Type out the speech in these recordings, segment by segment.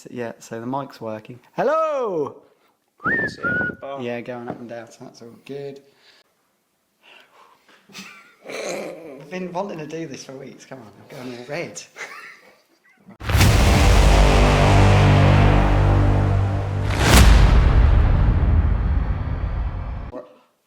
Yeah, so the mic's working. Hello! Oh. Yeah, going up and down, so that's all good. I've been wanting to do this for weeks. Come on, I'm going all red.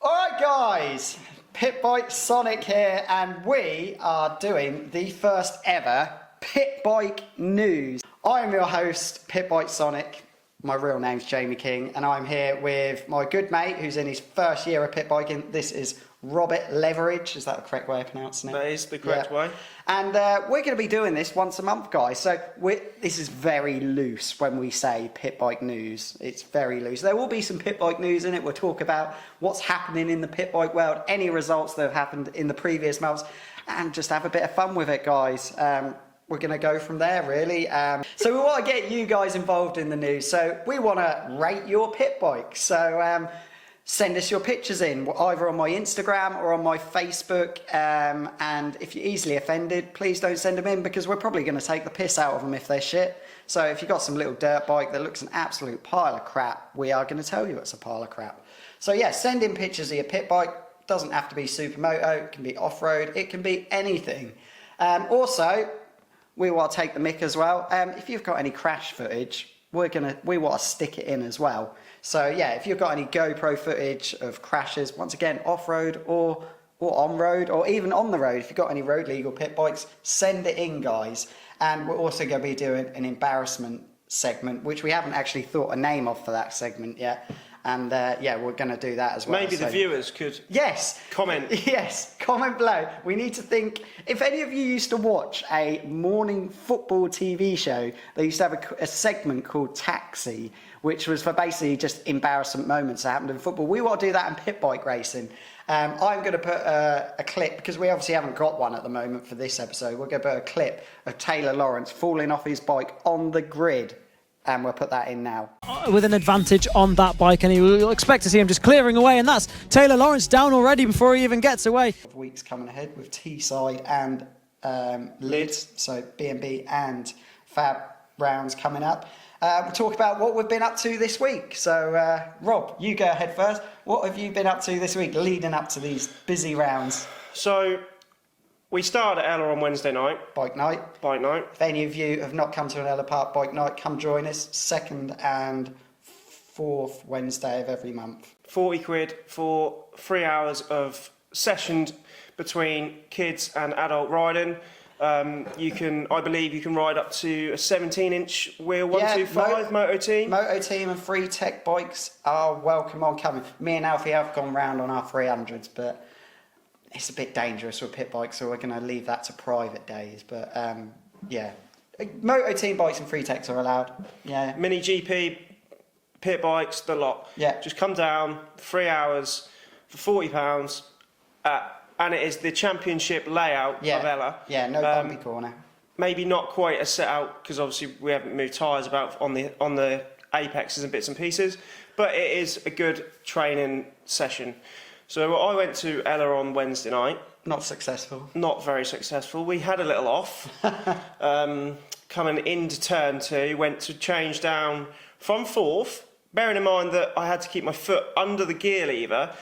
Alright guys, Pitbikesonic here, and we are doing the first ever pit bike news. I am your host, Pitbikesonic. My real name's Jamie King, and I'm here with my good mate who's in his first year of pit biking. This is Robert Leverage. Is that the correct way of pronouncing it? That is the correct way. And we're going to be doing this once a month, guys. So this is very loose when we say pit bike news. It's very loose. There will be some pit bike news in it. We'll talk about what's happening in the pit bike world, any results that have happened in the previous months, and just have a bit of fun with it, guys. We're going to go from there, really. So we want to get you guys involved in the news. So we want to rate your pit bike. So send us your pictures in, either on my Instagram or on my Facebook. And if you're easily offended, please don't send them in, because we're probably going to take the piss out of them if they're shit. So if you've got some little dirt bike that looks an absolute pile of crap, we are going to tell you it's a pile of crap. So yeah, send in pictures of your pit bike. Doesn't have to be supermoto, it can be off-road, it can be anything. Also, we want to take the mick as well. If you've got any crash footage, we want to stick it in as well. So yeah, if you've got any GoPro footage of crashes, once again, off-road or on-road, or even on the road, if you've got any road legal pit bikes, send it in, guys. And we're also going to be doing an embarrassment segment, which we haven't actually thought a name of for that segment yet. And yeah, we're going to do that as well. Maybe the viewers could comment. Yes, comment below. We need to think, if any of you used to watch a morning football TV show, they used to have a segment called Taxi, which was for basically just embarrassment moments that happened in football. We want to do that in pit bike racing. I'm going to put a clip, because we obviously haven't got one at the moment for this episode. We're going to put a clip of Taylor Lawrence falling off his bike on the grid. And we'll put that in now. With an advantage on that bike, and you'll expect to see him just clearing away, and that's Taylor Lawrence down already before he even gets away. Weeks coming ahead with T-side and lids, so BMB and Fab rounds coming up. We'll talk about what we've been up to this week. So Rob, you go ahead first. What have you been up to this week leading up to these busy rounds? So we started at Ella on Wednesday night. Bike night. If any of you have not come to an Ella Park bike night, come join us. 2nd and 4th Wednesday of every month. 40 quid for 3 hours of sessions between kids and adult riding. I believe you can ride up to a 17-inch wheel 125 Moto Team. Moto Team and free tech bikes are welcome on coming. Me and Alfie have gone round on our 300s, but it's a bit dangerous with pit bikes, so we're going to leave that to private days. But yeah, Moto Team bikes and free techs are allowed. Yeah, Mini GP, pit bikes, the lot. Yeah, just come down 3 hours for £40, and it is the championship layout of Ella. Yeah, no bumpy corner. Maybe not quite a set out, because obviously we haven't moved tyres about on the apexes and bits and pieces, but it is a good training session. So I went to Ella on Wednesday night. Not successful. Not very successful. We had a little off. Coming into turn 2, went to change down from 4th, bearing in mind that I had to keep my foot under the gear lever,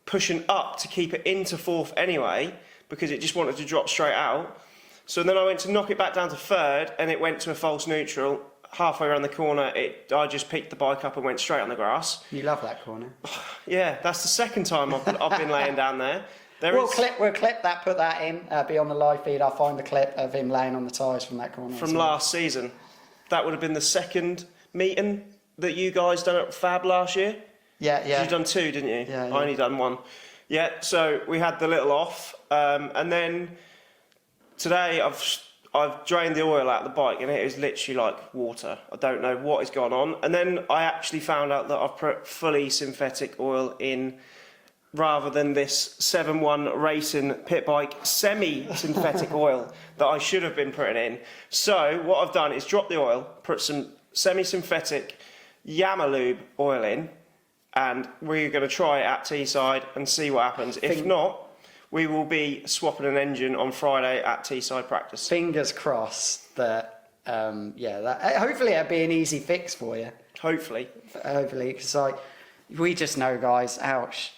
pushing up to keep it into 4th anyway, because it just wanted to drop straight out. So then I went to knock it back down to 3rd, and it went to a false neutral. Halfway around the corner, I just picked the bike up and went straight on the grass. You love that corner. Yeah, that's the second time I've been laying down there. We'll clip that, put that in, be on the live feed. I'll find the clip of him laying on the tyres from that corner. From last season. That would have been the second meeting that you guys done at Fab last year. Yeah. You done 2, didn't you? Yeah. I only done 1. Yeah, so we had the little off, and then today I've drained the oil out of the bike, and it is literally like water. I don't know what has gone on. And then I actually found out that I've put fully synthetic oil in, rather than this 7-1 Racing pit bike semi-synthetic oil that I should have been putting in. So what I've done is drop the oil, put some semi-synthetic Yamalube oil in, and we're going to try it at Teesside and see what happens. If not, we will be swapping an engine on Friday at Teesside practice. Fingers crossed that hopefully it'll be an easy fix for you. Hopefully. Hopefully, because we just know, guys, ouch.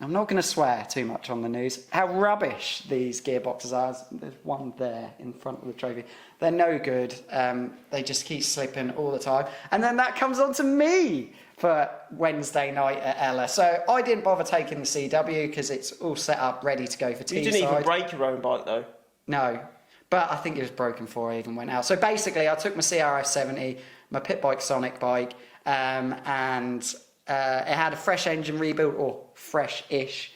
I'm not going to swear too much on the news. How rubbish these gearboxes are. There's one there in front of the trophy. They're no good. They just keep slipping all the time. And then that comes on to me for Wednesday night at Ella. So I didn't bother taking the CW because it's all set up, ready to go for Teesside. You didn't even break your own bike, though. No, but I think it was broken before I even went out. So basically, I took my CRF 70, my Pitbikesonic bike, and it had a fresh engine rebuild, or fresh-ish.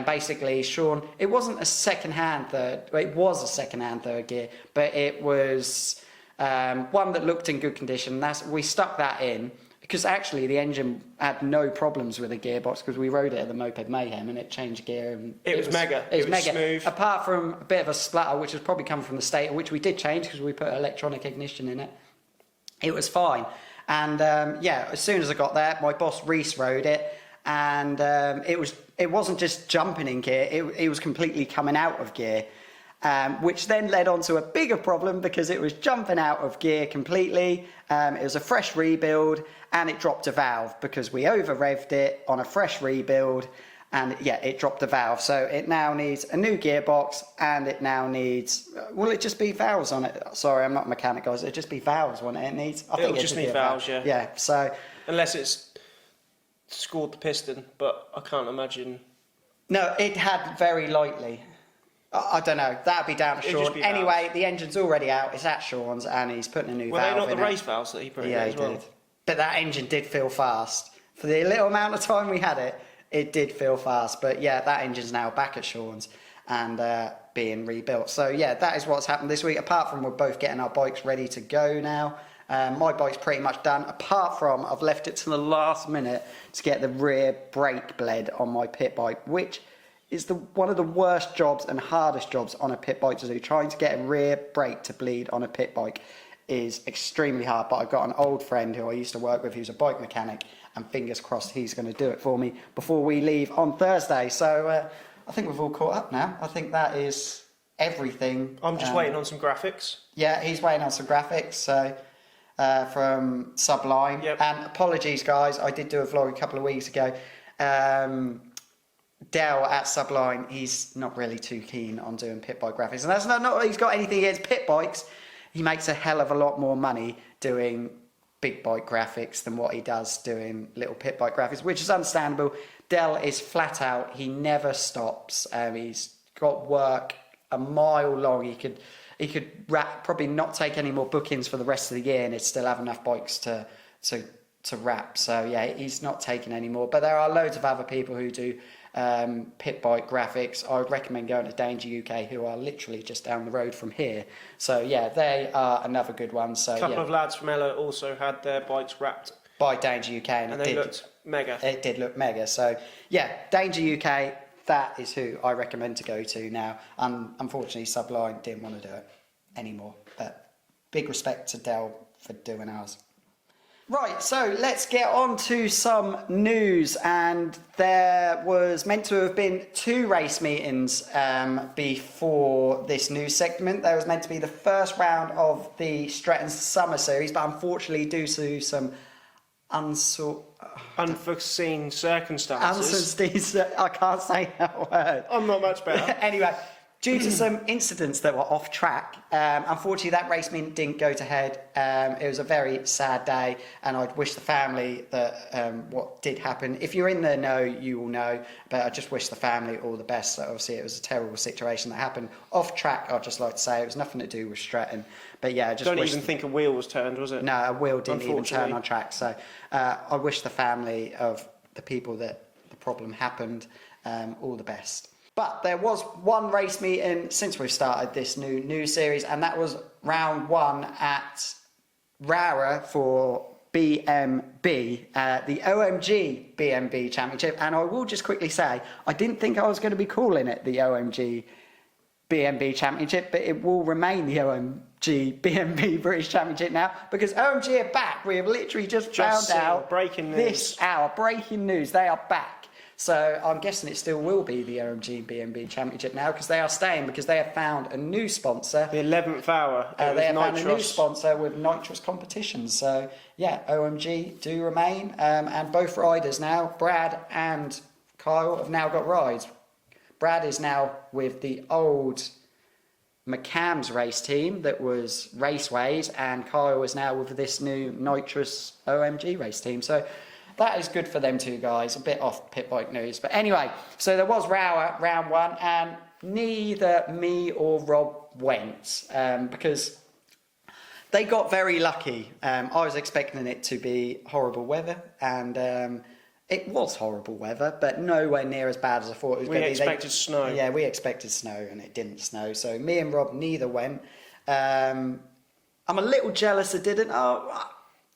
Basically, Sean, it wasn't a second-hand third, it was a second-hand third gear, but it was one that looked in good condition. We stuck that in, because actually the engine had no problems with the gearbox, because we rode it at the Moped Mayhem, and it changed gear. And it was mega. It was mega. Smooth. Apart from a bit of a splutter, which was probably coming from the Stator, which we did change, because we put electronic ignition in it. It was fine. And as soon as I got there, my boss Reese rode it, and it wasn't just jumping in gear; it was completely coming out of gear, which then led on to a bigger problem because it was jumping out of gear completely. It was a fresh rebuild, and it dropped a valve because we over revved it on a fresh rebuild. And it dropped a valve. So it now needs a new gearbox, and it now needs, will it just be valves on it? Sorry, I'm not a mechanic, guys. It'll just be valves on it. It needs, I think it'll just need valves, yeah. Yeah, so. Unless it's scored the piston, but I can't imagine. No, it had very lightly. I don't know. That'd be down to Sean. Anyway, the engine's already out. It's at Sean's, and he's putting a new valve in. Were they not the race valves that he put in as well? Yeah, he did. But that engine did feel fast. For the little amount of time we had it, it did feel fast. But yeah, that engine's now back at Sean's and being rebuilt. So yeah, that is what's happened this week. Apart from we're both getting our bikes ready to go now. My bike's pretty much done. Apart from I've left it to the last minute to get the rear brake bled on my pit bike, which is one of the worst jobs and hardest jobs on a pit bike to do. Trying to get a rear brake to bleed on a pit bike is extremely hard. But I've got an old friend who I used to work with who's a bike mechanic, and fingers crossed he's going to do it for me before we leave on Thursday. So I think we've all caught up now. I think that is everything. I'm just waiting on some graphics. Yeah, he's waiting on some graphics. So from Sublime. Yep. And apologies, guys. I did do a vlog a couple of weeks ago. Dell at Sublime, he's not really too keen on doing pit bike graphics. And that's not that he's got anything against pit bikes. He makes a hell of a lot more money doing big bike graphics than what he does doing little pit bike graphics, which is understandable. Dell is flat out. He never stops. He's got work a mile long. He could probably not take any more bookings for the rest of the year, and he'd still have enough bikes to wrap. So yeah, he's not taking any more. But there are loads of other people who do pit bike graphics. I would recommend going to Danger UK, who are literally just down the road from here. So yeah, they are another good one. So a couple of lads from Ella also had their bikes wrapped by Danger UK, and they looked mega. It did look mega. So yeah, Danger UK, that is who I recommend to go to now. Unfortunately, Sublime didn't want to do it anymore. But big respect to Dell for doing ours. Right, so let's get on to some news. And there was meant to have been 2 race meetings before this news segment. There was meant to be the first round of the Stretton Summer Series, but unfortunately due to some unforeseen circumstances. I can't say that word. I'm not much better. Anyway, due to some incidents that were off track, unfortunately that race meeting didn't go to head. It was a very sad day, and I'd wish the family that what did happen. If you're in the know, you will know, but I just wish the family all the best. So obviously it was a terrible situation that happened off track. I'd just like to say it was nothing to do with Stretton, but yeah, I just don't even think a wheel was turned, was it? No, a wheel didn't even turn on track. So I wish the family of the people that the problem happened all the best. But there was one race meeting since we've started this new series, and that was round 1 at Rowrah for BMB, the OMG BMB Championship. And I will just quickly say, I didn't think I was going to be calling it the OMG BMB Championship, but it will remain the OMG BMB British Championship now, because OMG are back. We have literally just found out breaking news this hour. Breaking news, they are back. So I'm guessing it still will be the OMG BMB Championship now, because they are staying, because they have found a new sponsor. The 11th hour. They have found a new sponsor with nitrous competitions. So yeah, OMG do remain, and both riders now, Brad and Kyle, have now got rides. Brad is now with the old McCam's race team that was Raceways, and Kyle is now with this new nitrous OMG race team. So that is good for them two guys. A bit off pit bike news, but anyway, so there was Rowrah round one, and neither me or Rob went because they got very lucky. I was expecting it to be horrible weather, and it was horrible weather, but nowhere near as bad as I thought it was going to be. We expected snow. Yeah, we expected snow, and it didn't snow. So me and Rob neither went. I'm a little jealous it didn't.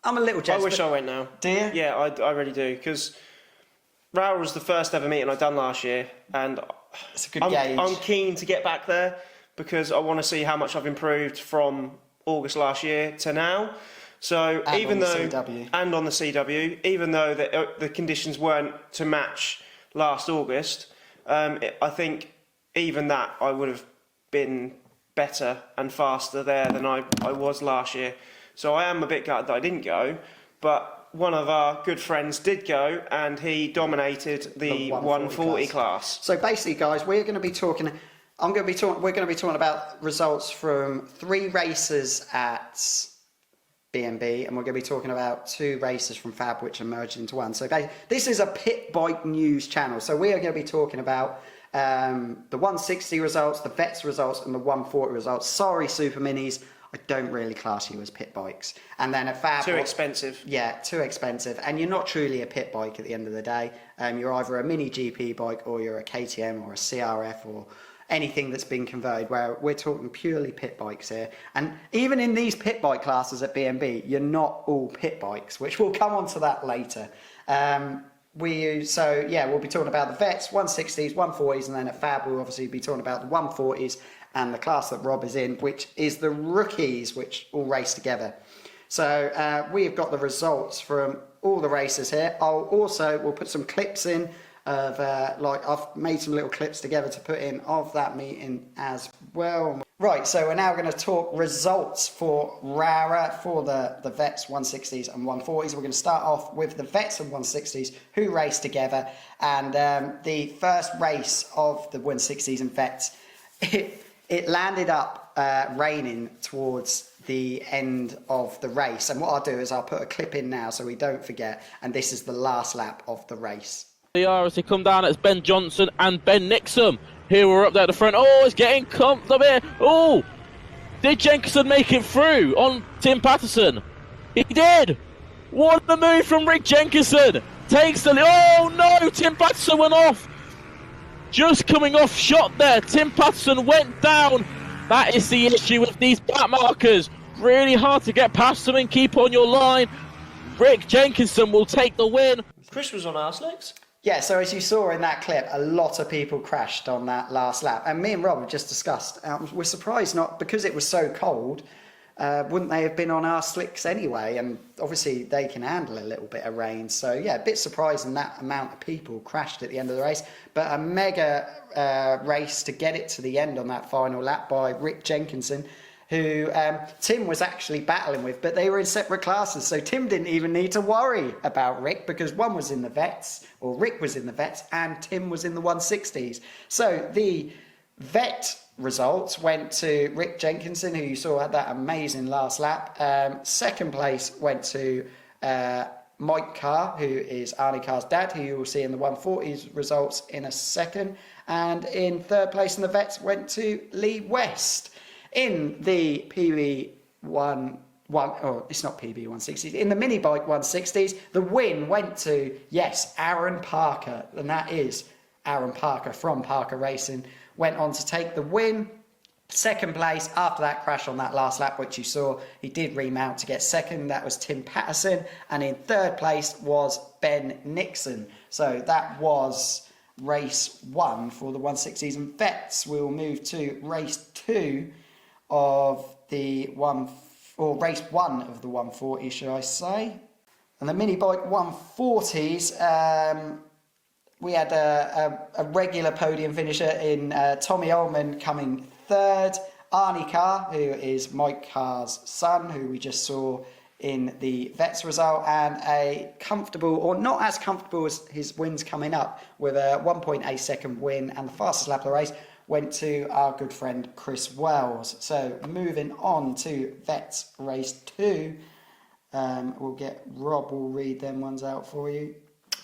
I'm a little jealous. I wish I went now. Do you? Yeah, I really do, because Rowrah was the first ever meeting I'd done last year, and It's a good gauge. I'm keen to get back there because I want to see how much I've improved from August last year to now. So And even on the though CW. and on the CW, even though the conditions weren't to match last August, I think even that I would have been better and faster there than I was last year. So I am a bit gutted that I didn't go, but one of our good friends did go, and he dominated the 140 class. So basically, guys, we're going to be talking. We're going to be talking about results from 3 races at BMB, and we're going to be talking about 2 races from Fab, which are merged into one. So, guys, this is a pit bike news channel. So we are going to be talking about the 160 results, the Vets results, and the 140 results. Sorry, Super Minis, I don't really class you as pit bikes. And then at Fab, Too expensive. Yeah, too expensive. And you're not truly a pit bike at the end of the day. You're either a mini GP bike, or you're a KTM or a CRF or anything that's been converted, where we're talking purely pit bikes here. And even in these pit bike classes at BMB, you're not all pit bikes, which we'll come on to that later. We'll be talking about the Vets, 160s, 140s, and then at Fab we'll obviously be talking about the 140s and the class that Rob is in, which is the rookies, which all race together. So we've got the results from all the races here. We'll put some clips in of I've made some little clips together to put in of that meeting as well. Right, so we're now going to talk results for Rowrah for the Vets 160s and 140s. We're going to start off with the Vets and 160s who raced together, and the first race of the 160s and Vets, it landed up raining towards the end of the race, and what I'll do is I'll put a clip in now so we don't forget, and this is the last lap of the race. They are as they come down. It's Ben Johnson and Ben Nixon. Here we're up there at the front. Oh, it's getting comfortable here. Oh, did Jenkinson make it through on Tim Patterson? He did. What a move from Rick Jenkinson. Takes the... Oh, no, Tim Patterson went off. Just coming off shot there. Tim Patterson went down. That is the issue with these back markers. Really hard to get past them and keep on your line. Rick Jenkinson will take the win. Chris was on our slicks. Yeah, so as you saw in that clip, a lot of people crashed on that last lap. And me and Rob have just discussed, we're surprised not, because it was so cold, wouldn't they have been on our slicks anyway? And obviously they can handle a little bit of rain. So yeah, a bit surprising that amount of people crashed at the end of the race. But a mega race to get it to the end on that final lap by Rick Jenkinson, who Tim was actually battling with, but they were in separate classes, so Tim didn't even need to worry about Rick, because one was in the Vets, or Rick was in the Vets, and Tim was in the 160s. So the Vet results went to Rick Jenkinson, who you saw had that amazing last lap. Second place went to Mike Carr, who is Arnie Carr's dad, who you will see in the 140s results in a second. And in third place in the Vets went to Lee West. In the it's not PB 160s, in the mini bike 160s, the win went to, yes, Aaron Parker, and that is Aaron Parker from Parker Racing, went on to take the win. Second place, after that crash on that last lap, which you saw, he did remount to get second. That was Tim Patterson. And in third place was Ben Nixon. So that was race 1 for the 160s and Vets. We'll move to race 2 of the race 1 of the 140, should I say. And the mini bike 140s, we had a regular podium finisher in Tommy Ullman coming third. Arnie Carr, who is Mike Carr's son, who we just saw in the Vets result, and a comfortable, or not as comfortable as his wins coming up, with a 1.8 second win, and the fastest lap of the race went to our good friend Chris Wells. So moving on to Vets race 2, we'll get Rob will read them ones out for you.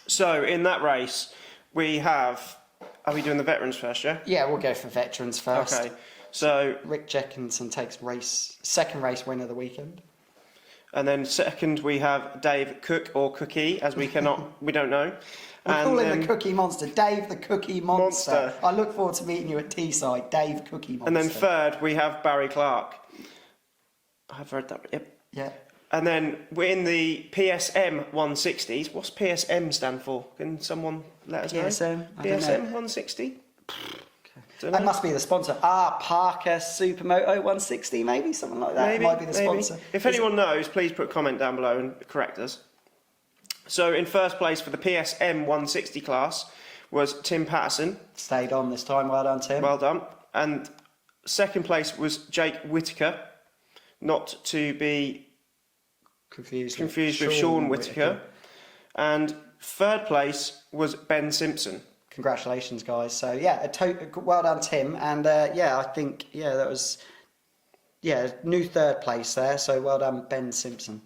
So in that race, we have. Are we doing the veterans first? Yeah. Yeah, we'll go for veterans first. Okay. So Rick Jenkinson takes second race win of the weekend. And then second we have Dave Cook, or Cookie, as we don't know. We'll call him the Cookie Monster. Dave the Cookie Monster. I look forward to meeting you at Teesside. Dave Cookie Monster. And then third we have Barry Clark. I've read that. Yep. Yeah. And then we're in the PSM 160s. What's PSM stand for? Can someone let us know? PSM? PSM 160? That must be the sponsor. Parker Supermoto 160, maybe something like that. Maybe, Might be the sponsor. If anyone knows, please put a comment down below and correct us. So in first place for the PSM 160 class was Tim Patterson. Stayed on this time. Well done, Tim. Well done. And second place was Jake Whittaker, not to be confused with Sean Whittaker. And third place was Ben Simpson. Congratulations, guys. So, yeah, well done, Tim. And, I think, that was, new third place there. So, well done, Ben Simpson.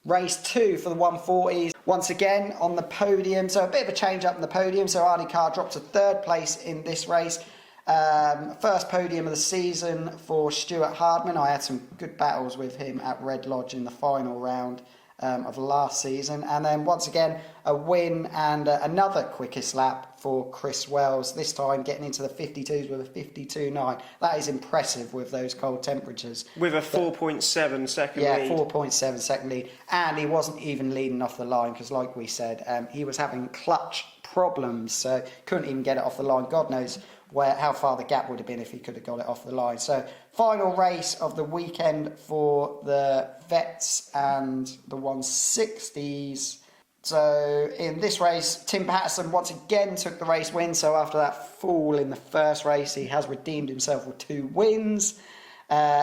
Race 2 for the 140s. Once again, on the podium. So, a bit of a change up in the podium. So, Arnie Carr dropped to third place in this race. First podium of the season for Stuart Hardman. I had some good battles with him at Red Lodge in the final round of last season, and then once again a win and another quickest lap for Chris Wells, this time getting into the 52s with a 52.9. That is impressive with those cold temperatures. With a 4.7 second lead. 4.7 second lead, and he wasn't even leading off the line because, like we said, he was having clutch problems, so couldn't even get it off the line. God knows how far the gap would have been if he could have got it off the line. So, final race of the weekend for the Vets and the 160s. So, in this race, Tim Patterson once again took the race win. So, after that fall in the first race, he has redeemed himself with 2 wins.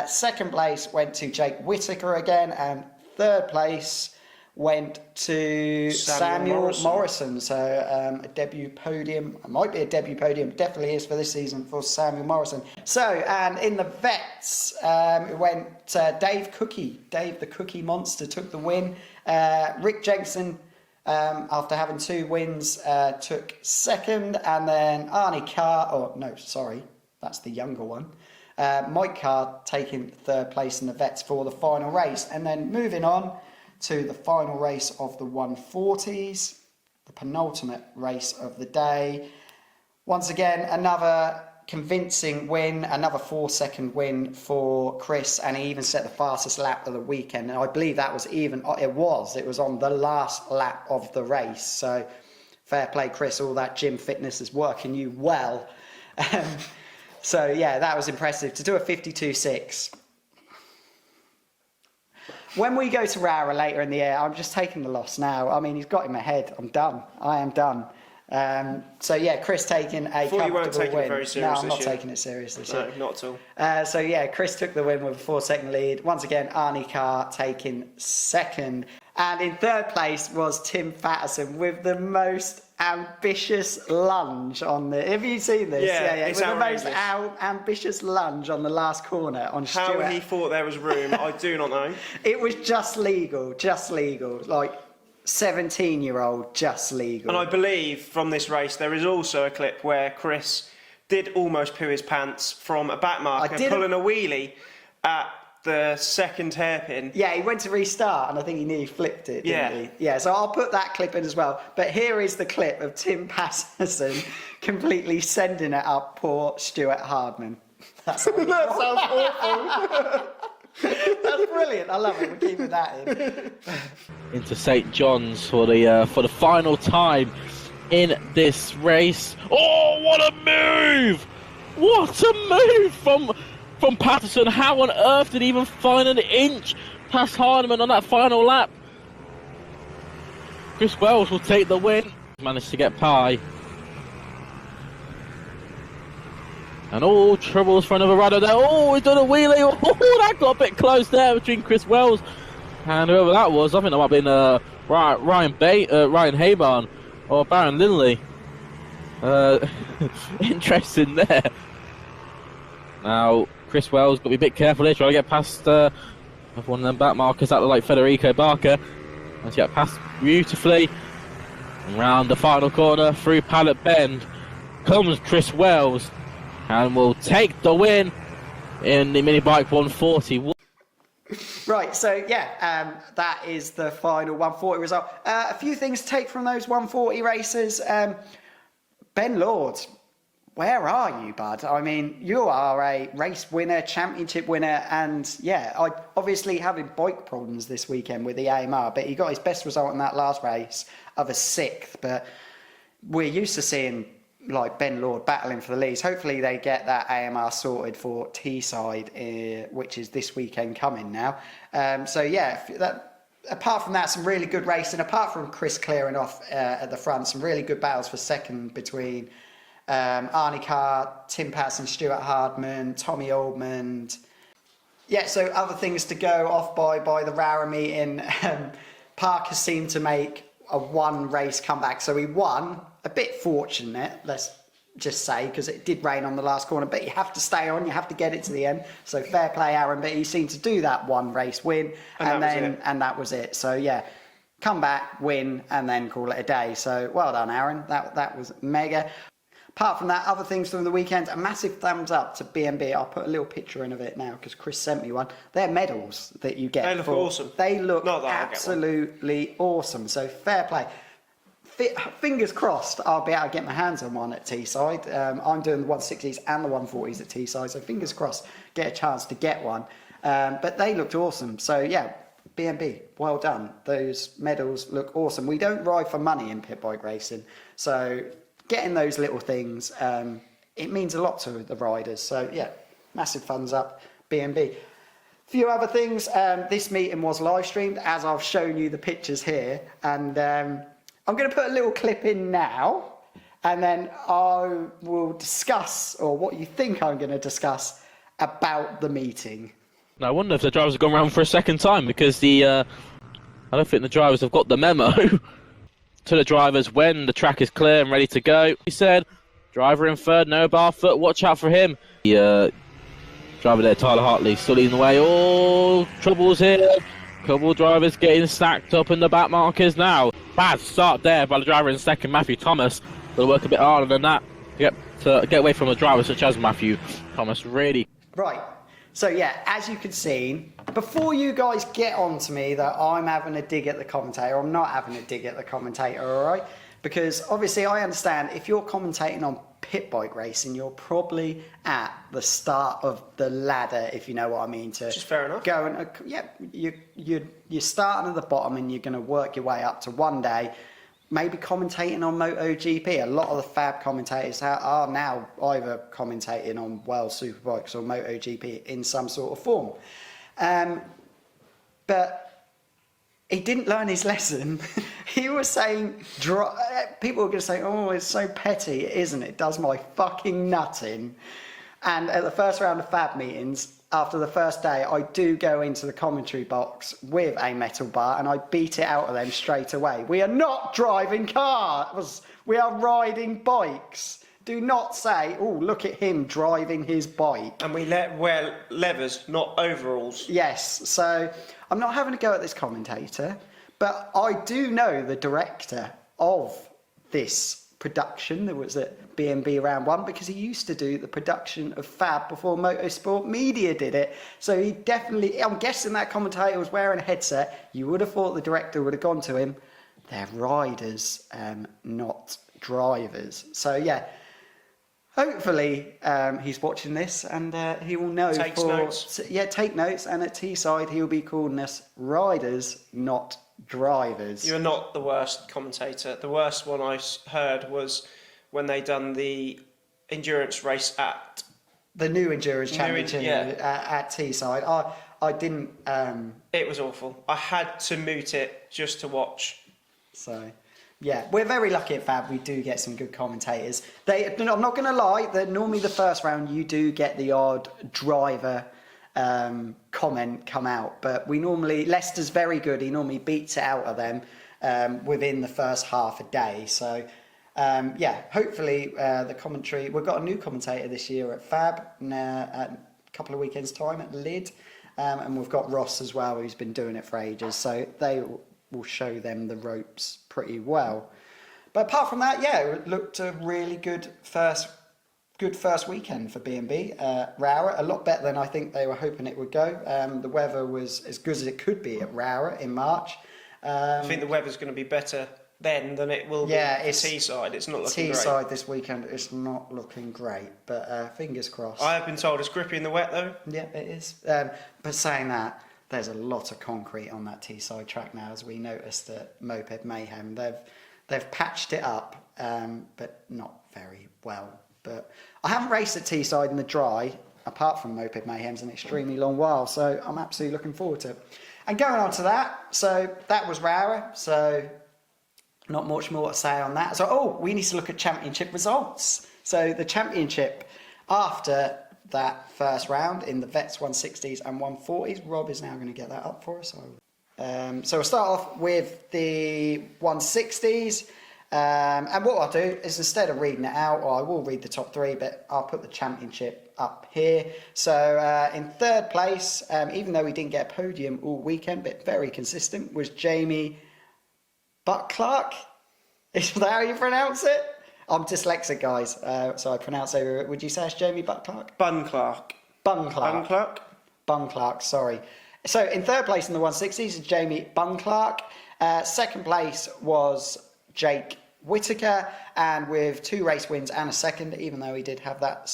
Second place went to Jake Whittaker again, and third place went to Samuel Morrison. So a debut podium. It might be a debut podium. Definitely is for this season for Samuel Morrison. So, and in the Vets, it went Dave the Cookie Monster took the win. Rick Jenkinson, after having 2 wins, took second. And then Arnie Carr, that's the younger one. Mike Carr taking third place in the Vets for the final race. And then moving on to the final race of the 140s, the penultimate race of the day. Once again, another convincing win, another 4-second win for Chris, and he even set the fastest lap of the weekend. And I believe that was it was on the last lap of the race. So fair play, Chris, all that gym fitness is working you well. So yeah, that was impressive. To do a 52.6. When we go to Rowrah later in the year, I'm just taking the loss now. I mean, he's got in my head. I'm done. I am done. So yeah, Chris taking a comfortable win. You weren't taking it very serious. No, I'm not taking it serious this year. No, not at all. So yeah, Chris took the win with a 4-second lead. Once again, Arnie Carr taking second. And in third place was Tim Patterson with the most ambitious lunge on the... Have you seen this? Yeah, With the most ambitious lunge on the last corner on Stuart. How he thought there was room, I do not know. It was just legal. Like 17-year-old, just legal. And I believe from this race there is also a clip where Chris did almost poo his pants from a back marker, pulling a wheelie at the second hairpin. Yeah, he went to restart and I think he nearly flipped it, didn't he? Yeah, so I'll put that clip in as well. But here is the clip of Tim Patterson completely sending it up poor Stuart Hardman. That sounds awful. That's brilliant. I love it. We're keeping that in. Into St. John's for the final time in this race. Oh, what a move! What a move from Patterson. How on earth did he even find an inch past Hardman on that final lap? Chris Wells will take the win. Managed to get Pie. And all troubles for another rider there. Oh, he's done a wheelie. Oh, that got a bit close there between Chris Wells and whoever that was. I think that might have been Ryan Haybarn or Baron Linley. Interesting there. Now, Chris Wells got to be a bit careful here, trying to get past one of them back markers that look like Federico Barker. And to get past beautifully. And round the final corner through Pallet Bend comes Chris Wells and will take the win in the mini bike 140. Right, so yeah, that is the final 140 result. A few things to take from those 140 races. Ben Lord, where are you, bud? I mean, you are a race winner, championship winner, and yeah, I obviously having bike problems this weekend with the AMR, but he got his best result in that last race of a 6th. But we're used to seeing like Ben Lord battling for the leads. Hopefully they get that AMR sorted for Teesside, which is this weekend coming now. So yeah, apart from that, some really good racing. Apart from Chris clearing off at the front, some really good battles for second between Arnie Carr, Tim Patterson, Stuart Hardman, Tommy Oldman. Yeah, so other things to go off by the Rowrah meeting. Parker seemed to make a one race comeback, so he won. A bit fortunate, let's just say, because it did rain on the last corner, but you have to stay on, you have to get it to the end. So fair play, Aaron, but he seemed to do that one race win, and that was it. So yeah, come back, win, and then call it a day. So well done, Aaron. That was mega. Apart from that, other things from the weekend, a massive thumbs up to BMB. I'll put a little picture in of it now because Chris sent me one. They're medals that you get. They look awesome. They look absolutely awesome. So fair play. Fingers crossed I'll be able to get my hands on one at Teesside. I'm doing the 160s and the 140s at Teesside, so fingers crossed get a chance to get one. But they looked awesome. So yeah, BMB, well done. Those medals look awesome. We don't ride for money in pit bike racing, so getting those little things, it means a lot to the riders. So yeah, massive thumbs up, BMB. Few other things. This meeting was live streamed, as I've shown you the pictures here, and I'm going to put a little clip in now, and then I will discuss, or what you think I'm going to discuss, about the meeting. Now, I wonder if the drivers have gone round for a second time, because I don't think the drivers have got the memo to the drivers when the track is clear and ready to go. He said, driver in third, no Barfoot, watch out for him. The driver there, Tyler Hartley, still leading the way. Oh, troubles here. Couple drivers getting stacked up in the back markers now. Bad start there by the driver in second, Matthew Thomas. Will work a bit harder than that to get away from a driver such as Matthew Thomas, really. Right. So yeah, as you can see, before you guys get on to me that I'm having a dig at the commentator, I'm not having a dig at the commentator, all right? Because obviously I understand if you're commentating on pit bike racing, you're probably at the start of the ladder, if you know what I mean. Which is fair enough. You're starting at the bottom and you're going to work your way up to one day maybe commentating on MotoGP. A lot of the fab commentators are now either commentating on World Superbikes or MotoGP in some sort of form. But he didn't learn his lesson. He was saying, people were going to say, oh, it's so petty, isn't it? It does my fucking nutting. And at the first round of fab meetings, after the first day, I do go into the commentary box with a metal bar and I beat it out of them straight away. We are not driving cars. We are riding bikes. Do not say, oh, look at him driving his bike. And we wear leathers, not overalls. Yes, so I'm not having a go at this commentator, but I do know the director of this production that was at BMB Round 1 because he used to do the production of Fab before Motorsport Media did it. So he definitely, I'm guessing that commentator was wearing a headset. You would have thought the director would have gone to him. They're riders, not drivers. So yeah, hopefully he's watching this and he will know. Takes notes. Yeah, take notes. And at Teesside, he'll be calling us riders, not drivers. You're not the worst commentator. The worst one I heard was when they done the endurance race at the new endurance championship at Teesside. I didn't. It was awful. I had to mute it just to watch. So, Yeah, we're very lucky at Fab. We do get some good commentators. I'm not going to lie, that normally the first round you do get the odd driver comment come out, but Leicester's very good. He normally beats it out of them within the first half a day. So hopefully the commentary. We've got a new commentator this year at Fab at a couple of weekends time at Lid, and we've got Ross as well, who's been doing it for ages. So they will show them the ropes pretty well. But apart from that, it looked a really good first weekend for BMB. Rowrah, a lot better than I think they were hoping it would go. The weather was as good as it could be at Rowrah in March. I think the weather's going to be better then than it will be at Teesside. It's not looking great. Teesside this weekend is not looking great, but fingers crossed. I have been told it's grippy in the wet though. Yeah, it is. But saying that, there's a lot of concrete on that Teesside track now, as we noticed at Moped Mayhem. They've patched it up, but not very well. But I haven't raced at Teesside in the dry, apart from Moped Mayhem's, an extremely long while, so I'm absolutely looking forward to it. And going on to that, so that was Rowrah, so not much more to say on that. So, we need to look at championship results. So the championship, after that first round in the Vets 160s and 140s, Rob is now going to get that up for us. So we'll start off with the 160s. And what I'll do is, instead of reading it out, I will read the top three, but I'll put the championship up here. So in third place, even though we didn't get a podium all weekend, but very consistent, was Jamie Bucklark. Is that how you pronounce it? I'm dyslexic, guys, so I pronounce over it. Would you say it's Jamie Bucklark? Bunclark, sorry. So in third place in the 160s is Jamie Bunclark. Second place was Jake Whitaker, and with 2 race wins and a second, even though he did have that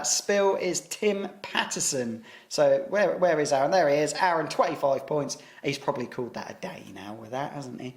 spill, is Tim Patterson. So where is Aaron? There he is. Aaron, 25 points. He's probably called that a day now with that, hasn't he?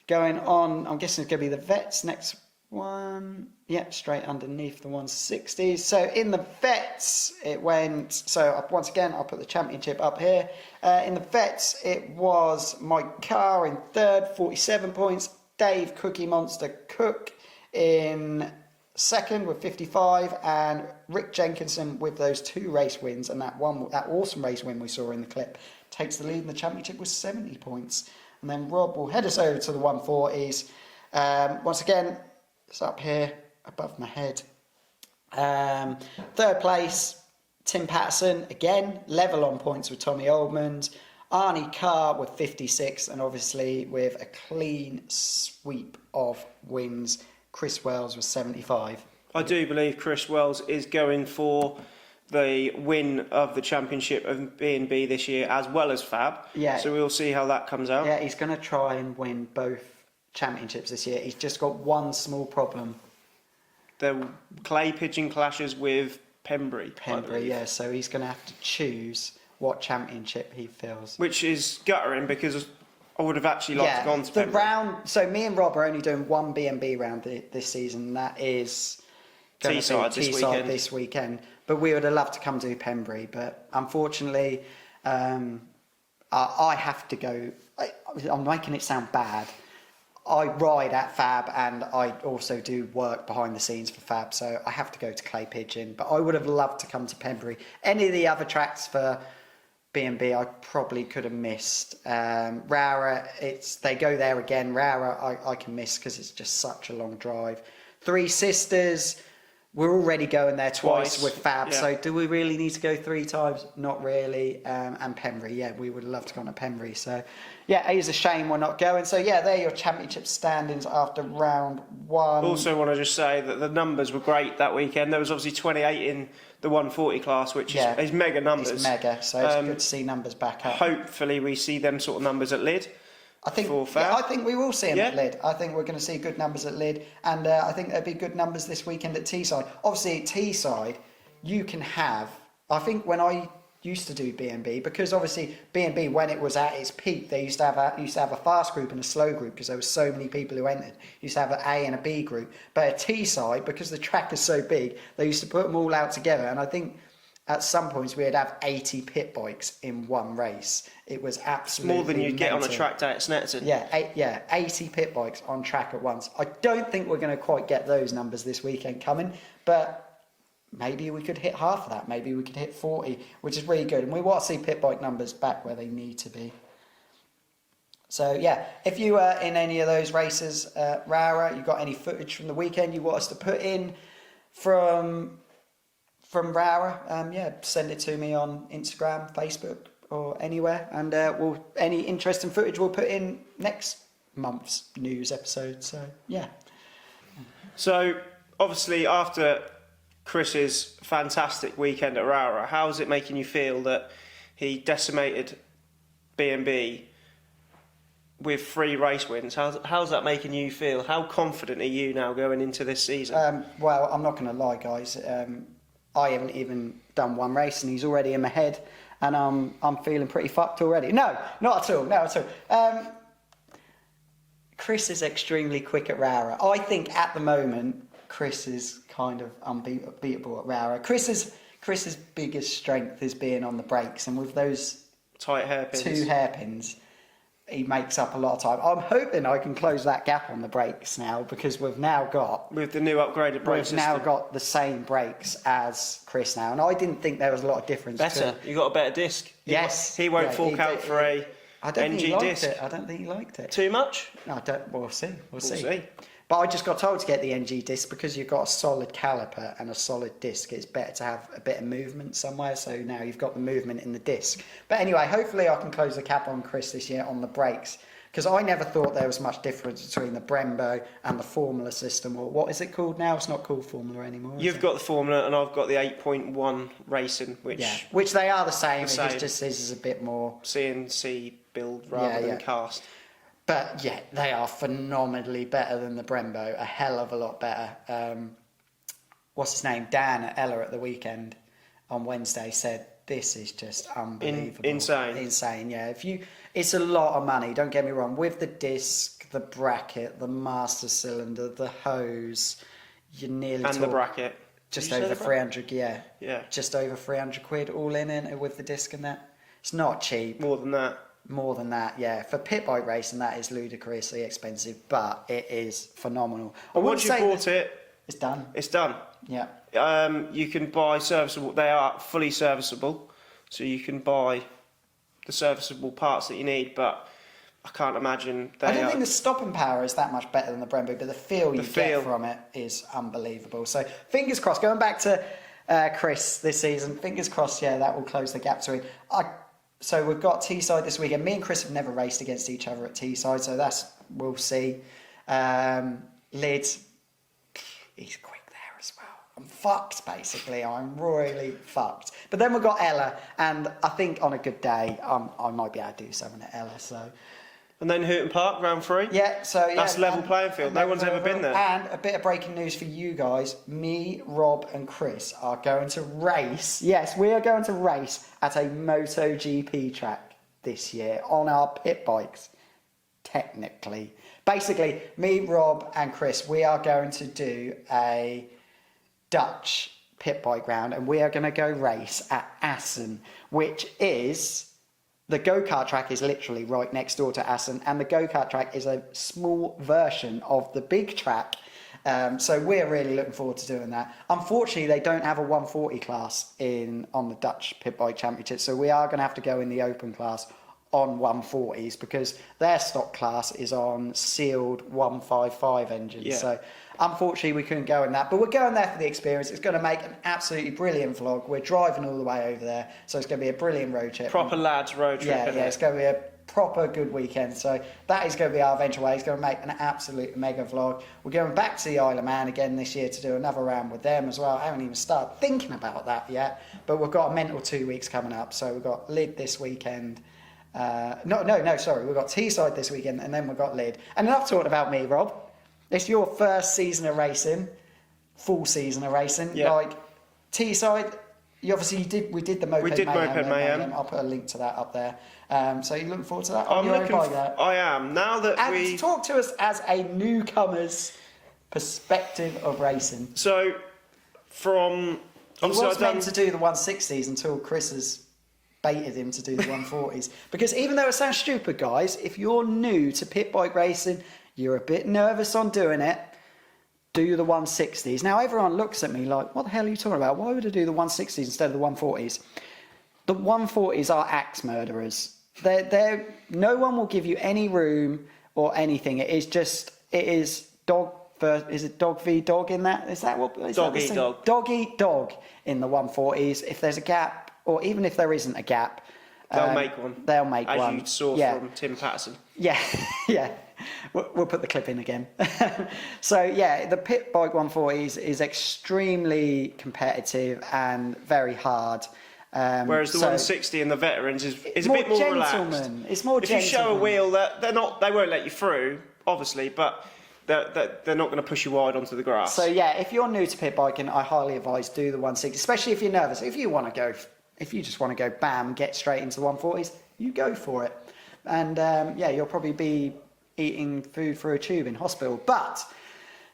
Going on, I'm guessing it's going to be the Vets next one. Yep, straight underneath the 160s. So in the Vets, it went... So once again, I'll put the championship up here. In the Vets, it was Mike Carr in third, 47 points. Dave Cookie Monster Cook in second with 55. And Rick Jenkinson with those 2 race wins and that awesome race win we saw in the clip takes the lead in the championship with 70 points. And then Rob will head us over to the 140s. Once again, it's up here above my head. Third place, Tim Patterson, again, level on points with Tommy Oldmond. Arnie Carr with 56, and obviously with a clean sweep of wins, Chris Wells with 75. I do believe Chris Wells is going for the win of the championship of B&B this year, as well as Fab. Yeah. So we'll see how that comes out. Yeah, he's going to try and win both championships this year. He's just got one small problem. The clay pigeon clashes with Pembrey. Yeah, so he's going to have to choose what championship he feels. Which is guttering, because I would have actually liked to go on to Pembrey. So me and Rob are only doing one B&B round this season. That is Teesside this weekend. But we would have loved to come to Pembrey. But unfortunately, I have to go. I'm making it sound bad. I ride at Fab, and I also do work behind the scenes for Fab, so I have to go to Clay Pigeon. But I would have loved to come to Pembrey. Any of the other tracks for B&B I probably could have missed. Rowrah, they go there again. Rowrah I can miss because it's just such a long drive. Three Sisters, we're already going there twice with Fab, so do we really need to go 3 times? Not really. And Pembrey, we would love to go on to Pembrey. So, it is a shame we're not going. So, they're your championship standings after round 1. Also want to just say that the numbers were great that weekend. There was obviously 28 in the 140 class, which is mega numbers. It's mega, so it's good to see numbers back up. Hopefully we see them sort of numbers at Lid. I think we will see them at Lid. I think we're going to see good numbers at Lid, and I think there'll be good numbers this weekend at Teesside. Obviously, at Teesside, you can have. I think when I used to do B&B, because obviously B&B, when it was at its peak, they used to have a fast group and a slow group because there were so many people who entered. Used to have an A and a B group, but at Teesside, because the track is so big, they used to put them all out together, and I think at some points we'd have 80 pit bikes in one race. It was absolutely More than you'd get on a mental. track day at Snetterton. Yeah, 80 pit bikes on track at once. I don't think we're going to quite get those numbers this weekend coming, but maybe we could hit half of that. Maybe we could hit 40, which is really good. And we want to see pit bike numbers back where they need to be. So yeah, if you were in any of those races, Rowrah, you got any footage from the weekend you want us to put in from Rowrah, send it to me on Instagram, Facebook, or anywhere, and any interesting footage we'll put in next month's news episode. So yeah. So obviously after Chris's fantastic weekend at Rowrah, how's it making you feel that he decimated BMB with 3 race wins? How's that making you feel? How confident are you now going into this season? Well, I'm not going to lie, guys. I haven't even done one race, and he's already in my head, and I'm feeling pretty fucked already. No, not at all. No, at all. Chris is extremely quick at Rowrah. I think at the moment Chris is kind of unbeatable at Rowrah. Chris's biggest strength is being on the brakes, and with those Tight hairpins. 2 hairpins, he makes up a lot of time. I'm hoping I can close that gap on the brakes now, because we've now got... With the new upgraded brake system. We've now got the same brakes as Chris now, and I didn't think there was a lot of difference. Better. You got a better disc. Yes. He won't fork out for a I don't think he NG liked disc. it. I don't think he liked it. Too much? No, I don't. We'll see. We'll see. But I just got told to get the NG disc because you've got a solid caliper and a solid disc. It's better to have a bit of movement somewhere. So now you've got the movement in the disc. But anyway, hopefully I can close the cap on Chris this year on the brakes, because I never thought there was much difference between the Brembo and the Formula system, or what is it called now? It's not called Formula anymore. You've got the Formula and I've got the 8.1 Racing, which they are the same. The same. It just is a bit more CNC build rather than cast. But yeah, they are phenomenally better than the Brembo, a hell of a lot better. What's his name? Dan at Ella at the weekend on Wednesday said, this is just unbelievable. Insane, yeah. It's a lot of money, don't get me wrong. With the disc, the bracket, the master cylinder, the hose, you're nearly... And the bracket. Just over 300, yeah. Yeah. Just over 300 quid all in with the disc and that. It's not cheap. More than that. More than that, yeah. For pit bike racing, that is ludicrously expensive, but it is phenomenal. But once you bought it, it's done. It's done. Yeah. You can buy serviceable. They are fully serviceable, so you can buy the serviceable parts that you need. But I can't imagine I don't think the stopping power is that much better than the Brembo, but the feel you get from it is unbelievable. So fingers crossed. Going back to Chris this season, fingers crossed. Yeah, that will close the gap to him. So we've got Teesside this weekend. Me and Chris have never raced against each other at Teesside, so we'll see. Lid, he's quick there as well. I'm fucked, basically. I'm royally fucked. But then we've got Ella, and I think on a good day, I might be able to do something at Ella. So. And then Houghton Park, round 3? Yeah, so yeah. That's level playing field. No one's ever been there. And a bit of breaking news for you guys. Me, Rob and Chris are going to race. Yes, we are going to race at a MotoGP track this year on our pit bikes, technically. Basically, me, Rob and Chris, we are going to do a Dutch pit bike round, and we are going to go race at Assen, which is... The go-kart track is literally right next door to Assen, and the go-kart track is a small version of the big track. So we're really looking forward to doing that. Unfortunately, they don't have a 140 class on the Dutch Pit Bike Championship, so we are going to have to go in the open class on 140s, because their stock class is on sealed 155 engines. Yeah. So unfortunately we couldn't go in that, but we're going there for the experience. It's going to make an absolutely brilliant vlog. We're driving all the way over there, so it's going to be a brilliant road trip. Proper lads road trip. Yeah, it's going to be a proper good weekend. So that is going to be our venture way. It's going to make an absolute mega vlog. We're going back to the Isle of Man again this year to do another round with them as well. I haven't even started thinking about that yet, but we've got a mental 2 weeks coming up. So we've got Lid this weekend. Sorry, we've got Teesside this weekend, and then we've got Lid. And enough talking about me, Rob. It's your first season of racing, full season of racing. Yeah. Like Teesside, we did the Moped Mayhem. I'll put a link to that up there. So you're looking forward to that? I am. Now that and talk to us as a newcomer's perspective of racing. So, from He Obviously, was I've done- meant to do the 160s until Chris has baited him to do the 140s. Because even though it sounds stupid, guys, if you're new to pit bike racing, you're a bit nervous on doing it, do the 160s. Now, everyone looks at me like, what the hell are you talking about? Why would I do the 160s instead of the 140s? The 140s are axe murderers. No one will give you any room or anything. It is dog v dog in that? Is that what? Dog eat dog. Dog eat dog in the 140s. If there's a gap, or even if there isn't a gap, They'll make one. They'll make as one. As you saw Yeah. from Tim Patterson. Yeah, yeah. We'll put the clip in again. So yeah, the pit bike 140s is extremely competitive and very hard. Whereas the 160 and the veterans is a more bit more gentleman. relaxed. It's more if you show a gentleman. wheel, they won't let you through, obviously, but they're not going to push you wide onto the grass. So yeah, if you're new to pit biking, I highly advise do the 160, especially if you're nervous. If you just want to go bam, get straight into the 140s, you go for it. And yeah, you'll probably be eating food through a tube in hospital. But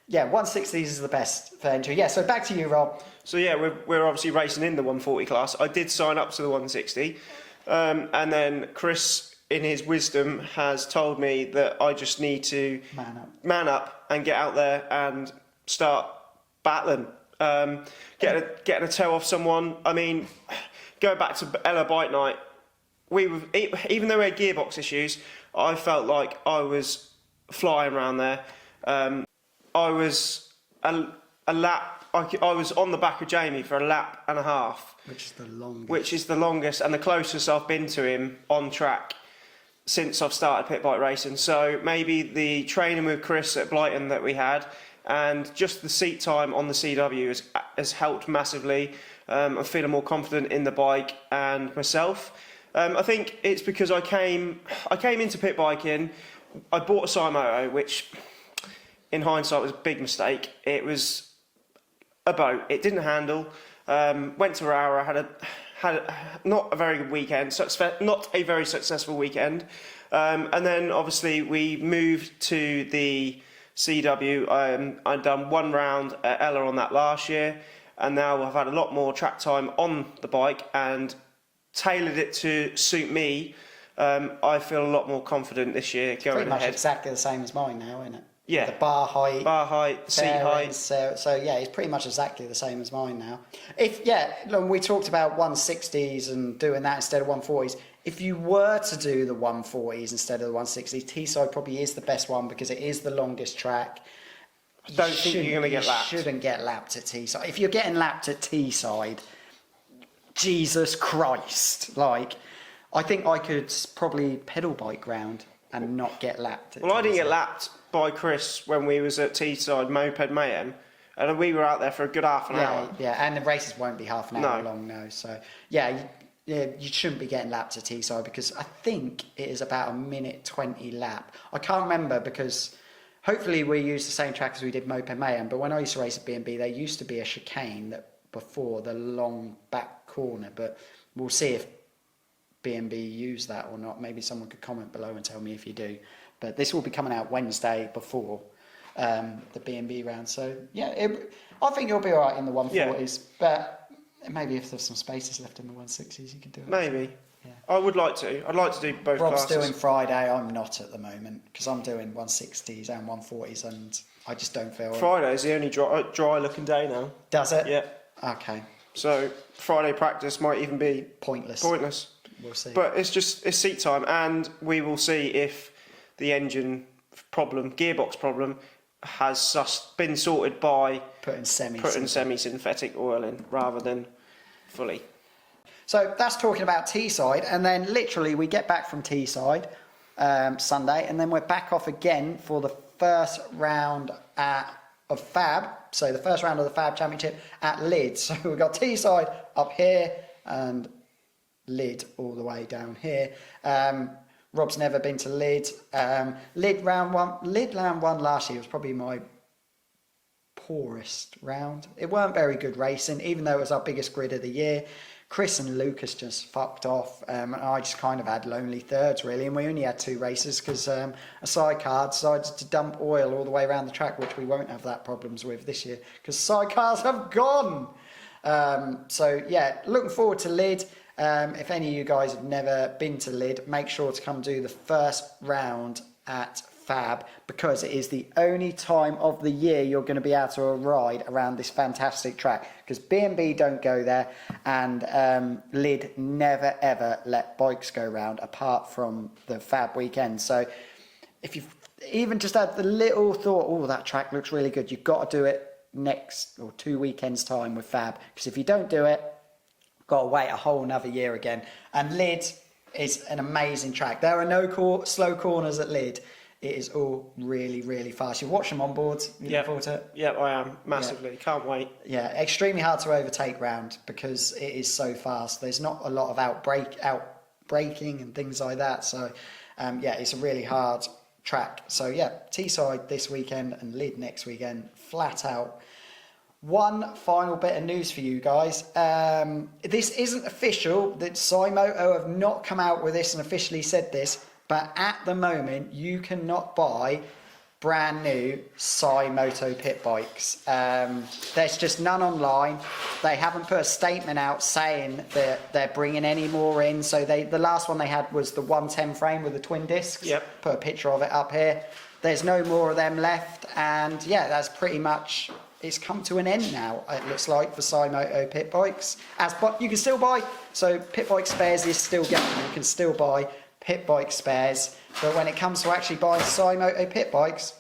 yeah, 160s is the best for entry. Yeah, so back to you, Rob. So yeah, we're obviously racing in the 140 class. I did sign up to the 160, and then Chris, in his wisdom, has told me that I just need to man up and get out there and start battling, getting a toe off someone. I mean, going back to Ella Bike Night, even though we had gearbox issues, I felt like I was flying around there. I was a lap. I was on the back of Jamie for a lap and a half, Which is the longest. And the closest I've been to him on track since I've started pit bike racing. So maybe the training with Chris at Blighton that we had, and just the seat time on the CW has helped massively. I'm feeling more confident in the bike and myself. I think it's because I came into pit biking. I bought a Cymoto, which in hindsight was a big mistake. It was a boat. It didn't handle. Went to Rowrah, had not a very good weekend, not a very successful weekend. And then obviously we moved to the CW. I'd done one round at Ella on that last year, and now I've had a lot more track time on the bike and tailored it to suit me. I feel a lot more confident this year going Pretty much ahead. exactly the same as mine now, isn't it? Yeah. The bar height, seat height. So yeah, it's pretty much exactly the same as mine now. Look, we talked about 160s and doing that instead of 140s. If you were to do the 140s instead of the 160s, Teesside probably is the best one because it is the longest track. I don't think you're going to get lapped. You shouldn't get lapped at Teesside. If you're getting lapped at Teesside, Jesus Christ! Like, I think I could probably pedal bike round and not get lapped. Well, I didn't get lapped by Chris when we was at Teesside Moped Mayhem, and we were out there for a good half an hour. Yeah, and the races won't be half an hour long, no. So yeah, you shouldn't be getting lapped at Teesside because I think it is about 1:20 lap. I can't remember because hopefully we use the same track as we did Moped Mayhem. But when I used to race at BMB, there used to be a chicane that before the long back corner, but we'll see if BMB use that or not. Maybe someone could comment below and tell me if you do. But this will be coming out Wednesday before the BMB round. So yeah, I think you'll be all right in the 140s. But maybe if there's some spaces left in the 160s, you can do it. Maybe. Yeah. I would like to. I'd like to do both Rob's classes. doing Friday. I'm not at the moment because I'm doing 160s and 140s, and I just don't feel. Friday's the only dry looking day now. Does it? Yeah. Okay. So Friday practice might even be Pointless. We'll see. But it's seat time, and we will see if the engine problem, gearbox problem, has been sorted by putting semi-synthetic oil in rather than fully. So that's talking about Teesside, and then literally we get back from Teesside Sunday, and then we're back off again for the first round of Fab. So the first round of the Fab Championship at Lyd. So we've got Teesside up here and Lyd all the way down here. Rob's never been to Lyd. Lyd round one last year was probably my poorest round. It weren't very good racing, even though it was our biggest grid of the year. Chris and Lucas just fucked off, and I just kind of had lonely thirds really, and we only had 2 races because a sidecar decided to dump oil all the way around the track, which we won't have that problems with this year because sidecars have gone. So yeah, looking forward to Lid. If any of you guys have never been to Lid, make sure to come do the first round at Fab, because it is the only time of the year you're going to be able to ride around this fantastic track, because BMB don't go there, and Lid never ever let bikes go round apart from the Fab weekend. So if you've even just had the little thought, oh, that track looks really good, you've got to do it next or 2 weekends time with Fab, because if you don't do it, got to wait a whole another year again. And Lid is an amazing track. There are no slow corners at Lid. It is all really, really fast. You've watched them on boards. You look forward to it? Yeah, I am massively. Yeah. Can't wait. Yeah, extremely hard to overtake round because it is so fast. There's not a lot of outbraking and things like that. So yeah, it's a really hard track. So yeah, Teesside this weekend and Lid next weekend, flat out. One final bit of news for you guys. This isn't official. That Cymoto have not come out with this and officially said this, but at the moment you cannot buy brand new Cymoto pit bikes. There's just none online. They haven't put a statement out saying that they're bringing any more in. So the last one they had was the 110 frame with the twin discs. Yep. Put a picture of it up here. There's no more of them left, and yeah, that's pretty much. It's come to an end now, it looks like, for Cymoto pit bikes. But you can still buy, so pit bike spares is still going. You can still buy pit bike spares, but when it comes to actually buying Cymoto pit bikes,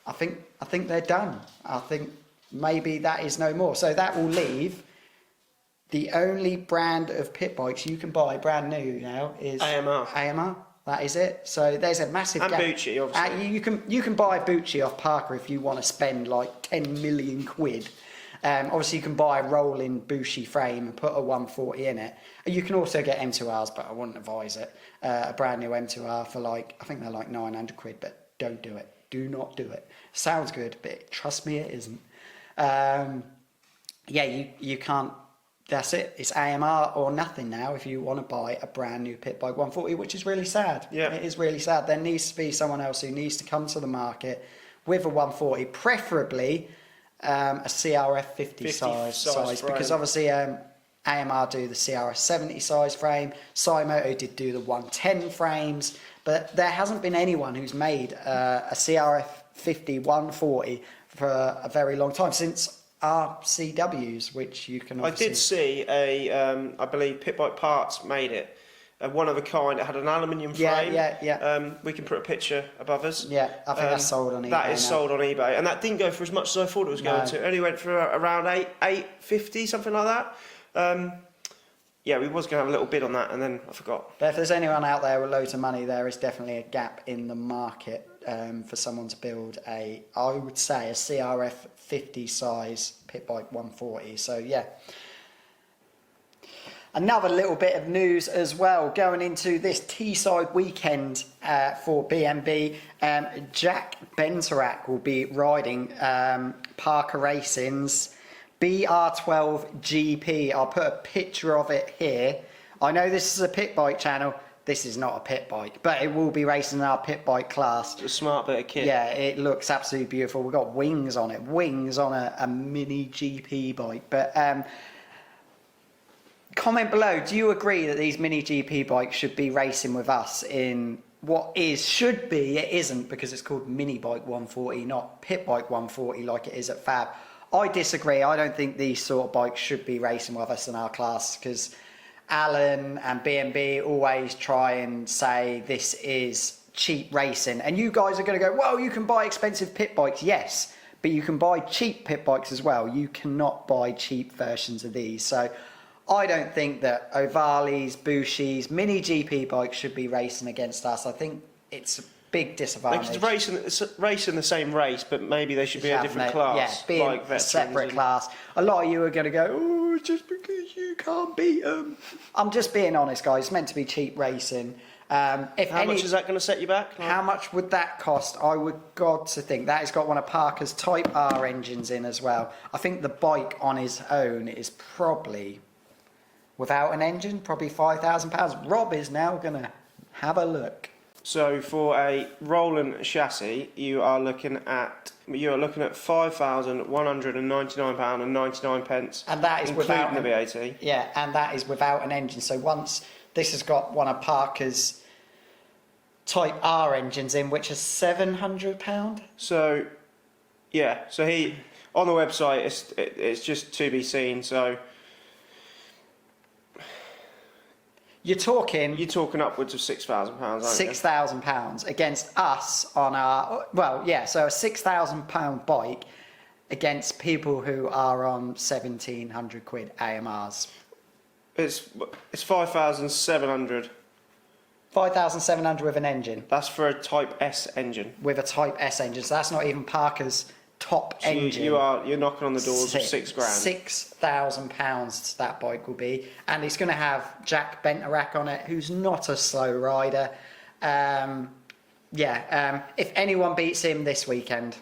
I think they're done. I think maybe that is no more. So that will leave the only brand of pit bikes you can buy brand new now is AMR. AMR. That is it. So there's a massive gap. And Bucci, obviously. You can buy Bucci off Parker if you want to spend like 10 million quid. Obviously, you can buy a rolling Bucci frame and put a 140 in it. You can also get M2Rs, but I wouldn't advise it. A brand new M2R for like, I think they're like 900 quid, but don't do it. Do not do it. Sounds good, but trust me, it isn't. Yeah, you can't. That's it. It's AMR or nothing now if you want to buy a brand new pit bike 140, which is really sad. Yeah. It is really sad. There needs to be someone else who needs to come to the market with a 140, preferably a CRF 50 size frame. because obviously AMR do the CRF 70 size frame. Cymoto did do the 110 frames, but there hasn't been anyone who's made a CRF 50 140 for a very long time, since RCWs, which you can obviously... I did see I believe Pit Bike Parts made it. One of a kind. It had an aluminium frame. Yeah. We can put a picture above us. Yeah, I think that's sold on eBay. That is sold on eBay, and that didn't go for as much as I thought it was going to. It only went for around $850, something like that. Yeah, we was going to have a little bid on that, and then I forgot. But if there's anyone out there with loads of money, there is definitely a gap in the market for someone to build I would say, a CRF 50 size pit bike 140. So yeah. Another little bit of news as well, going into this Teesside weekend for BMB. Jack Benterac will be riding Parker Racing's BR12 GP. I'll put a picture of it here. I know this is a pit bike channel. This is not a pit bike, but it will be racing in our pit bike class. It's a smart bit of kit. Yeah, it looks absolutely beautiful. We've got wings on it, wings on a mini GP bike. But comment below, do you agree that these mini GP bikes should be racing with us in what should be, it isn't, because it's called mini bike 140, not pit bike 140 like it is at Fab. I disagree. I don't think these sort of bikes should be racing with us in our class, because Alan and BMB always try and say this is cheap racing. And you guys are going to go, well, you can buy expensive pit bikes. Yes, but you can buy cheap pit bikes as well. You cannot buy cheap versions of these. So I don't think that Ovalis, Bushis, mini GP bikes should be racing against us. I think it's a big disadvantage. They could racing the same race, but maybe they should be a different class. Yeah, be like a separate class. A lot of you are going to go, oh, just because you can't beat them. I'm just being honest, guys. It's meant to be cheap racing. How much is that going to set you back? How much would that cost? I would God to think. That has got one of Parker's Type R engines in as well. I think the bike on his own is probably, without an engine, probably £5,000. Rob is now going to have a look. So for a Roland chassis, you are looking at £5,199.99, and that is including without the VAT. Yeah, and that is without an engine. So once this has got one of Parker's Type R engines in, which is £700. So yeah, so he on the website it's just to be seen. So You're talking upwards of £6,000, £6,000 against us on our so a £6,000 bike against people who are on 1,700 quid AMRs. It's 5,700. 5,700 with an engine. That's for a Type S engine. With a Type S engine, so that's not even Parker's top So engine. you're knocking on the doors of £6,000. £6,000 that bike will be, and it's going to have Jack Benterac on it, who's not a slow rider. If anyone beats him this weekend,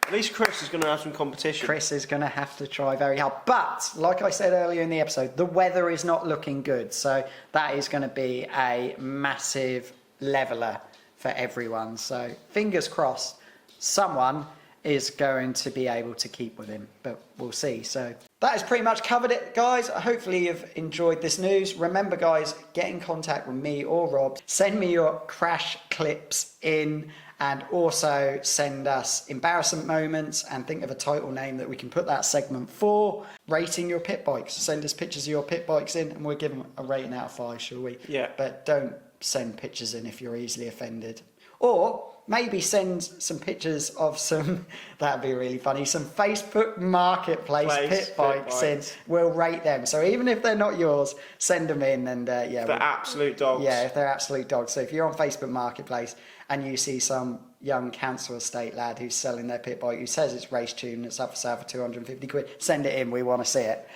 at least Chris is going to have some competition. Chris is going to have to try very hard. But like I said earlier in the episode, the weather is not looking good, so that is going to be a massive leveler for everyone. So fingers crossed, someone is going to be able to keep with him, but we'll see. So that has pretty much covered it, guys. Hopefully you've enjoyed this news. Remember, guys, get in contact with me or Rob. Send me your crash clips in, and also send us embarrassment moments, and think of a title name that we can put that segment for. Rating your pit bikes. Send us pictures of your pit bikes in, and we'll give them a rating out of 5, shall we? Yeah. But don't send pictures in if you're easily offended. Or maybe send some pictures of some, that'd be really funny, some Facebook Marketplace pit bikes in. We'll rate them. So even if they're not yours, send them in, and they're absolute dogs. Yeah, if they're absolute dogs. So if you're on Facebook Marketplace and you see some young council estate lad who's selling their pit bike, who says it's race tuned, it's up for sale for 250 quid, send it in, we want to see it.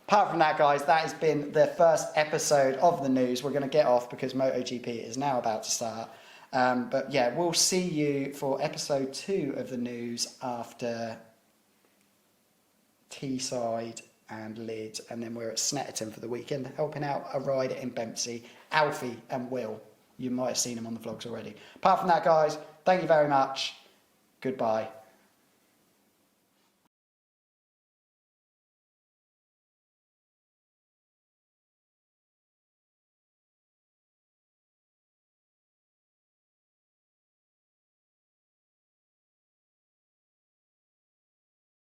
Apart from that, guys, that has been the first episode of the news. We're going to get off because MotoGP is now about to start. But yeah, we'll see you for episode 2 of the news after Teesside and Leeds, and then we're at Snetterton for the weekend, helping out a rider in Bempsey, Alfie and Will. You might have seen them on the vlogs already. Apart from that, guys, thank you very much. Goodbye.